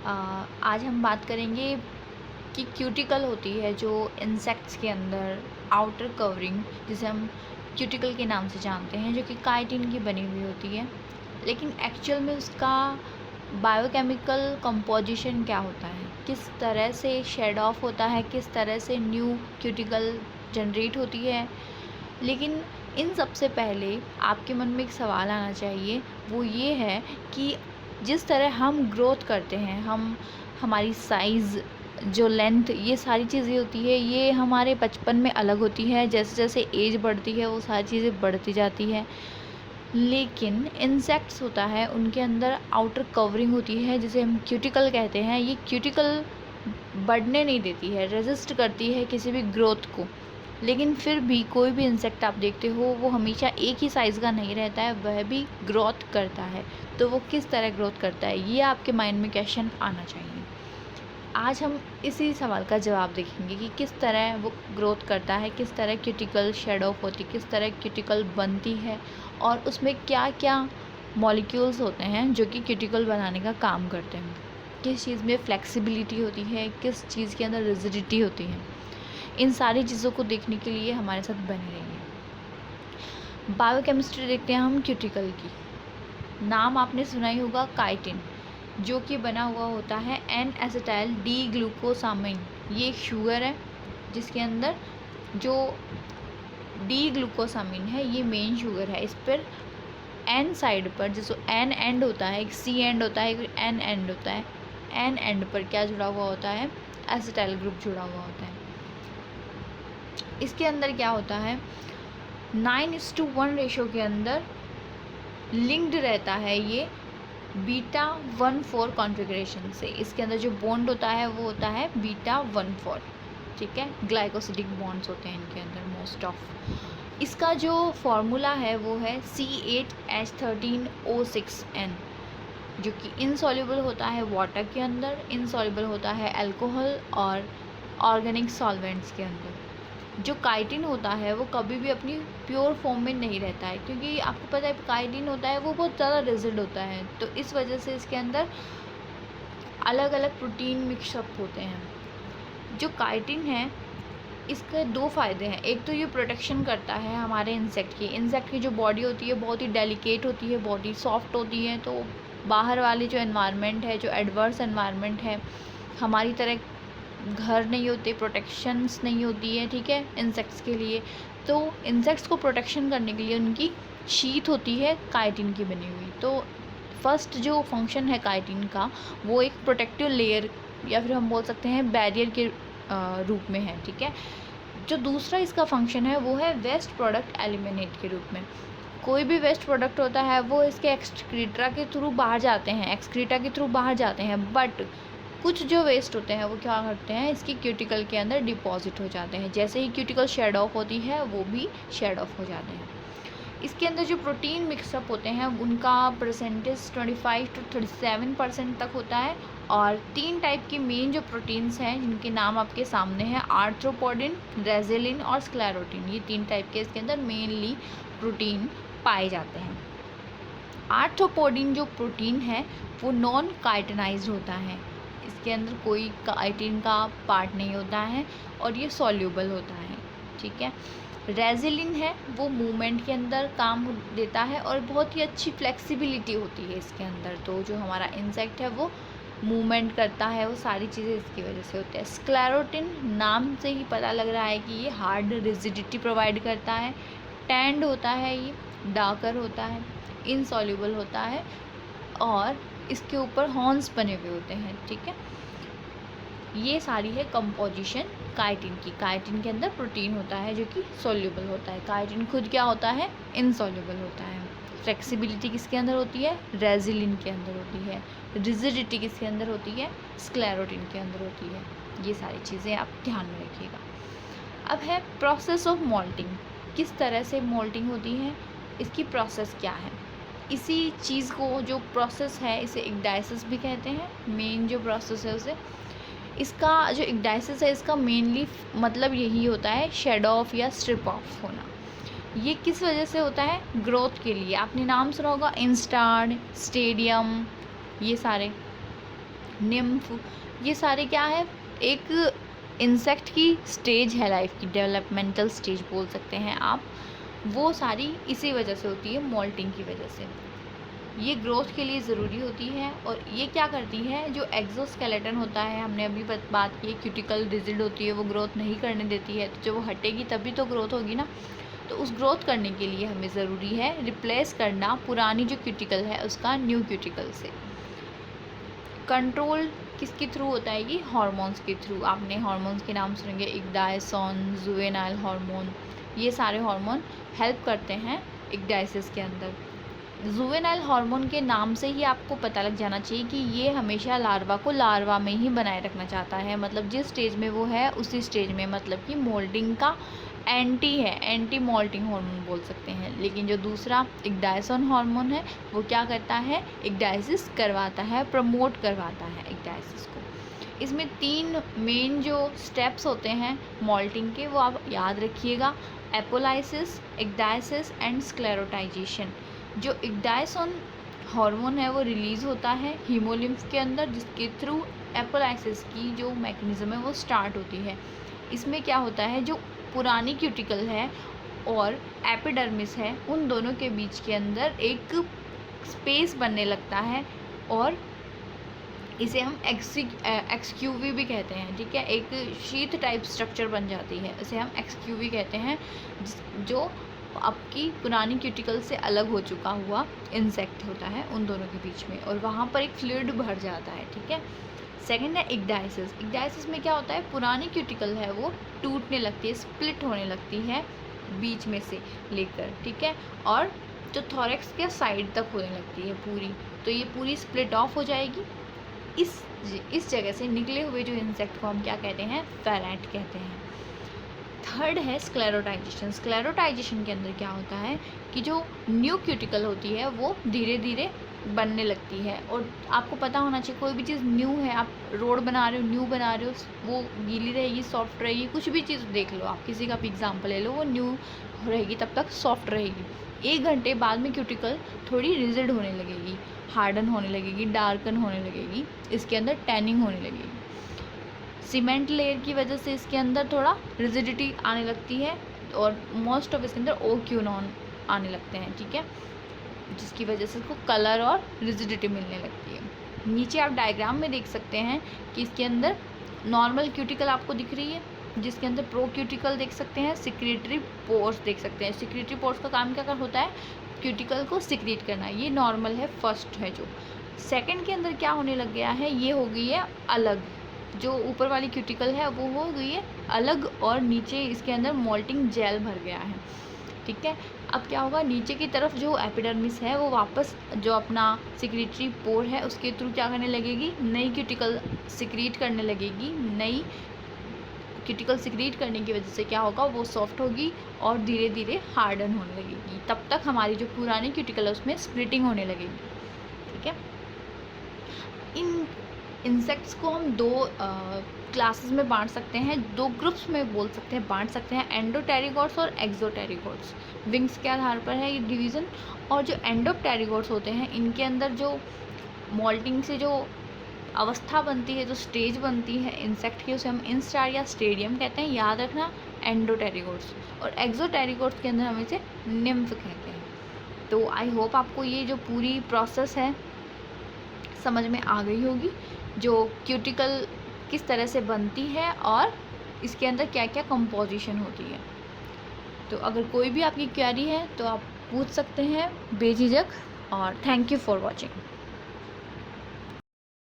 आज हम बात करेंगे कि क्यूटिकल होती है जो इंसेक्ट्स के अंदर आउटर कवरिंग, जिसे हम क्यूटिकल के नाम से जानते हैं, जो कि काइटिन की बनी हुई होती है। लेकिन एक्चुअल में उसका बायोकेमिकल कंपोजिशन क्या होता है, किस तरह से शेड ऑफ होता है, किस तरह से न्यू क्यूटिकल जनरेट होती है। लेकिन इन सबसे पहले आपके मन में एक सवाल आना चाहिए, वो ये है कि जिस तरह हम ग्रोथ करते हैं, हमारी साइज़, जो लेंथ, ये सारी चीज़ें होती है, ये हमारे बचपन में अलग होती है। जैसे जैसे एज बढ़ती है वो सारी चीज़ें बढ़ती जाती है। लेकिन इंसेक्ट्स होता है, उनके अंदर आउटर कवरिंग होती है जिसे हम क्यूटिकल कहते हैं। ये क्यूटिकल बढ़ने नहीं देती है, रेजिस्ट करती है किसी भी ग्रोथ को। लेकिन फिर भी कोई भी इंसेक्ट आप देखते हो वो हमेशा एक ही साइज़ का नहीं रहता है, वह भी ग्रोथ करता है। तो वो किस तरह ग्रोथ करता है, ये आपके माइंड में क्वेश्चन आना चाहिए। आज हम इसी सवाल का जवाब देखेंगे कि किस तरह वो ग्रोथ करता है, किस तरह क्यूटिकल शेड ऑफ होती है, किस तरह क्यूटिकल बनती है, और उसमें क्या क्या मॉलिक्यूल्स होते हैं जो कि क्यूटिकल बनाने का काम करते हैं। किस चीज़ में फ्लेक्सिबिलिटी होती है, किस चीज़ के अंदर रिजिडिटी होती है। इन सारी चीज़ों को देखने के लिए हमारे साथ बने रहिए। बायोकेमिस्ट्री देखते हैं हम क्यूटिकल की। नाम आपने सुना ही होगा, काइटिन, जो कि बना हुआ होता है एन एसिटाइल डी ग्लूकोसामाइन। ये एक शुगर है जिसके अंदर जो डी ग्लूकोसामाइन है, ये मेन शुगर है। इस पर एन साइड पर, जिसको एन एंड होता है, एक सी एंड होता है, एक एन एंड होता है। एन एंड पर क्या जुड़ा हुआ होता है, एसिटाइल ग्रुप जुड़ा हुआ होता है। इसके अंदर क्या होता है, 9:1 रेशो के अंदर लिंक्ड रहता है ये β14 कॉन्फ़िगरेशन से। इसके अंदर जो बॉन्ड होता है वो होता है β14, ठीक है। ग्लाइकोसिडिक बॉन्ड्स होते हैं इनके अंदर मोस्ट ऑफ। इसका जो फॉर्मूला है वो है C8H13O6N, जो कि इनसॉल्युबल होता है वाटर के अंदर, इनसॉल्युबल होता है अल्कोहल और ऑर्गेनिक सॉल्वेंट्स के अंदर। जो काइटिन होता है वो कभी भी अपनी प्योर फॉर्म में नहीं रहता है, क्योंकि आपको पता है काइटिन होता है वो बहुत ज़्यादा रिजिड होता है। तो इस वजह से इसके अंदर अलग अलग प्रोटीन मिक्सअप होते हैं। जो काइटिन है, इसके दो फ़ायदे हैं। एक तो ये प्रोटेक्शन करता है हमारे इंसेक्ट की जो बॉडी होती है बहुत ही डेलिकेट होती है, बॉडी सॉफ्ट होती है। तो बाहर वाली जो एनवायरनमेंट है, जो एडवर्स एनवायरनमेंट है, हमारी तरह घर नहीं होते, प्रोटेक्शंस नहीं होती है, ठीक है, इंसेक्ट्स के लिए। तो इंसेक्ट्स को प्रोटेक्शन करने के लिए उनकी शीथ होती है काइटिन की बनी हुई। तो फर्स्ट जो फंक्शन है काइटिन का, वो एक प्रोटेक्टिव लेयर या फिर हम बोल सकते हैं बैरियर के रूप में है, ठीक है। जो दूसरा इसका फंक्शन है वो है वेस्ट प्रोडक्ट एलिमिनेट के रूप में। कोई भी वेस्ट प्रोडक्ट होता है वो इसके एक्सक्रीटा के थ्रू बाहर जाते हैं, बट कुछ जो वेस्ट होते हैं वो क्या करते हैं, इसकी क्यूटिकल के अंदर डिपॉजिट हो जाते हैं। जैसे ही क्यूटिकल शेड ऑफ होती है वो भी शेड ऑफ हो जाते हैं। इसके अंदर जो प्रोटीन मिक्सअप होते हैं उनका परसेंटेज 25 to 37% तक होता है। और 3 टाइप की मेन जो प्रोटीन्स हैं जिनके नाम आपके सामने हैं, आर्थ्रोपोडिन, रेजिलिन और स्क्लेरोटिन। ये 3 टाइप के इसके अंदर मेनली प्रोटीन पाए जाते हैं। आर्थ्रोपोडिन जो प्रोटीन है वो नॉन काइटिनाइज्ड होता है, इसके अंदर कोई काइटिन का पार्ट नहीं होता है और ये सॉल्यूबल होता है, ठीक है। रेजिलिन है वो मूवमेंट के अंदर काम देता है और बहुत ही अच्छी फ्लेक्सिबिलिटी होती है इसके अंदर। तो जो हमारा इंसेक्ट है वो मूवमेंट करता है, वो सारी चीज़ें इसकी वजह से होती है। स्क्लेरोटिन नाम से ही पता लग रहा है कि ये हार्ड रिजिडिटी प्रोवाइड करता है, टैंड होता है, ये डार्कर होता है, इनसॉल्युबल होता है और इसके ऊपर हॉर्न्स बने हुए होते हैं, ठीक है। ये सारी है कंपोजिशन काइटिन की। काइटिन के अंदर प्रोटीन होता है जो कि सॉल्युबल होता है, काइटिन खुद क्या होता है, इनसॉल्युबल होता है। फ्लेक्सिबिलिटी किसके अंदर होती है, रेजिलिन के अंदर होती है। रिजिडिटी किसके अंदर होती है, स्क्लेरोटिन के अंदर होती है। ये सारी चीज़ें आप ध्यान में रखिएगा। अब है प्रोसेस ऑफ मोल्टिंग, किस तरह से मोल्टिंग होती है, इसकी प्रोसेस क्या है। इसी चीज़ को जो प्रोसेस है इसे इक्डाइसिस भी कहते हैं। मेन जो प्रोसेस है उसे, इसका जो इक्डाइसिस है इसका मेनली मतलब यही होता है शेड ऑफ या स्ट्रिप ऑफ होना। ये किस वजह से होता है, ग्रोथ के लिए। आपने नाम सुना होगा इंस्टार्ड, स्टेडियम, ये सारे निम्फ, ये सारे क्या है, एक इंसेक्ट की स्टेज है लाइफ की, डेवलपमेंटल स्टेज बोल सकते हैं आप। वो सारी इसी वजह से होती है, मोल्टिंग की वजह से। ये ग्रोथ के लिए ज़रूरी होती है। और ये क्या करती है, जो एक्सोस्केलेटन होता है, हमने अभी बात की, क्यूटिकल रिजिड होती है, वो ग्रोथ नहीं करने देती है। तो जब वो हटेगी तभी तो ग्रोथ होगी ना। तो उस ग्रोथ करने के लिए हमें ज़रूरी है रिप्लेस करना पुरानी जो क्यूटिकल है उसका न्यू क्यूटिकल से। कंट्रोल किसके थ्रू होता है, ये हार्मोन्स के थ्रू। आपने हार्मोन्स के नाम सुनेंगे, इक्डायसोन, जुवेनाइल हार्मोन, ये सारे हार्मोन हेल्प करते हैं इक्डाइसिस के अंदर। जुवेनाइल हार्मोन के नाम से ही आपको पता लग जाना चाहिए कि ये हमेशा लार्वा को लार्वा में ही बनाए रखना चाहता है, मतलब जिस स्टेज में वो है उसी स्टेज में, मतलब कि मोल्डिंग का एंटी है, एंटी मोल्टिंग हार्मोन बोल सकते हैं। लेकिन जो दूसरा इक्डायसोन हार्मोन है वो क्या करता है, इक्डाइसिस करवाता है, प्रमोट करवाता है इक्डाइसिस को। इसमें 3 मेन जो स्टेप्स होते हैं मोल्टिंग के, वो आप याद रखिएगा, एपोलाइसिस, इक्डाइसिस एंड स्क्लेरोटाइजेशन। जो इक्डायसोन हार्मोन है वो रिलीज़ होता है हीमोलिम्फ के अंदर, जिसके थ्रू एपोलाइसिस की जो मैकेनिज़्म है वो स्टार्ट होती है। इसमें क्या होता है, जो पुरानी क्यूटिकल है और एपिडर्मिस है, उन दोनों के बीच के अंदर एक स्पेस बनने लगता है और इसे हम एक्सक्यूवी भी कहते हैं, ठीक है। एक शीथ टाइप स्ट्रक्चर बन जाती है, इसे हम एक्सक्यूवी कहते हैं, जो आपकी पुरानी क्यूटिकल से अलग हो चुका हुआ इंसेक्ट होता है उन दोनों के बीच में, और वहाँ पर एक फ्लूइड भर जाता है, ठीक है। सेकंड है इक्डाइसिस। इक्डाइसिस में क्या होता है, पुरानी क्यूटिकल है वो टूटने लगती है, स्प्लिट होने लगती है बीच में से लेकर, ठीक है, और जो थोरेक्स के साइड तक होने लगती है पूरी, तो ये पूरी स्प्लिट ऑफ हो जाएगी। इस जगह से निकले हुए जो इंसेक्ट को हम क्या कहते हैं, फेरेट कहते हैं। थर्ड है स्क्लेरोटाइजेशन। स्क्लेरोटाइजेशन के अंदर क्या होता है कि जो न्यू क्यूटिकल होती है वो धीरे धीरे बनने लगती है। और आपको पता होना चाहिए, कोई भी चीज़ न्यू है, आप रोड बना रहे हो, न्यू बना रहे हो, वो गीली रहेगी, सॉफ्ट रहेगी, कुछ भी चीज़ देख लो आप, किसी का भी एग्जांपल ले लो, वो न्यू रहेगी तब तक सॉफ्ट रहेगी। 1 घंटे बाद में क्यूटिकल थोड़ी रिजिड होने लगेगी, हार्डन होने लगेगी, डार्कन होने लगेगी, इसके अंदर टैनिंग होने लगेगी। सीमेंट लेयर की वजह से इसके अंदर थोड़ा रिजिडिटी आने लगती है और मोस्ट ऑफ इसके अंदर ओक्यूनॉन आने लगते हैं, ठीक है, जिसकी वजह से इसको कलर और रिजिडिटी मिलने लगती है। नीचे आप डायग्राम में देख सकते हैं कि इसके अंदर नॉर्मल क्यूटिकल आपको दिख रही है, जिसके अंदर प्रो क्यूटिकल देख सकते हैं, सिक्रेटरी पोर्स देख सकते हैं। सिक्रेटरी पोर्स का काम क्या होता है, क्यूटिकल को सिक्रीट करना। ये नॉर्मल है, फर्स्ट है। जो सेकंड के अंदर क्या होने लग गया है, ये हो गई है अलग, जो ऊपर वाली क्यूटिकल है वो हो गई है अलग, और नीचे इसके अंदर मोल्टिंग जेल भर गया है, ठीक है। अब क्या होगा, नीचे की तरफ जो एपिडर्मिस है वो वापस जो अपना सिक्रेटरी पोर है उसके थ्रू क्या करने लगेगी, नई क्यूटिकल सिक्रीट करने लगेगी। नई क्यूटिकल सिक्रीट करने की वजह से क्या होगा, वो सॉफ्ट होगी और धीरे धीरे हार्डन होने लगेगी। तब तक हमारी जो पुरानी क्यूटिकल है उसमें स्प्लिटिंग होने लगेगी, ठीक है। इन इंसेक्ट्स को हम 2 क्लासेस में बांट सकते हैं, 2 ग्रुप्स में बोल सकते हैं, बांट सकते हैं, एंडोटेरिगोट्स और एक्सोटेरिगोट्स। विंग्स के आधार पर है ये डिवीज़न। और जो एंडोटेरिगोट्स होते हैं, इनके अंदर जो मोल्टिंग से जो अवस्था बनती है, जो स्टेज बनती है इंसेक्ट की, उसे हम इंस्टार या स्टेडियम कहते हैं, याद रखना, एंडोटेरिगोट्स। और एक्सोटेरिगोट्स के अंदर हम इसे निम्फ कहते हैं। तो आई होप आपको ये जो पूरी प्रोसेस है समझ में आ गई होगी, जो क्यूटिकल किस तरह से बनती है और इसके अंदर क्या क्या कंपोजिशन होती है। तो अगर कोई भी आपकी क्वेरी है तो आप पूछ सकते हैं बेझिझक। और थैंक यू फॉर वॉचिंग।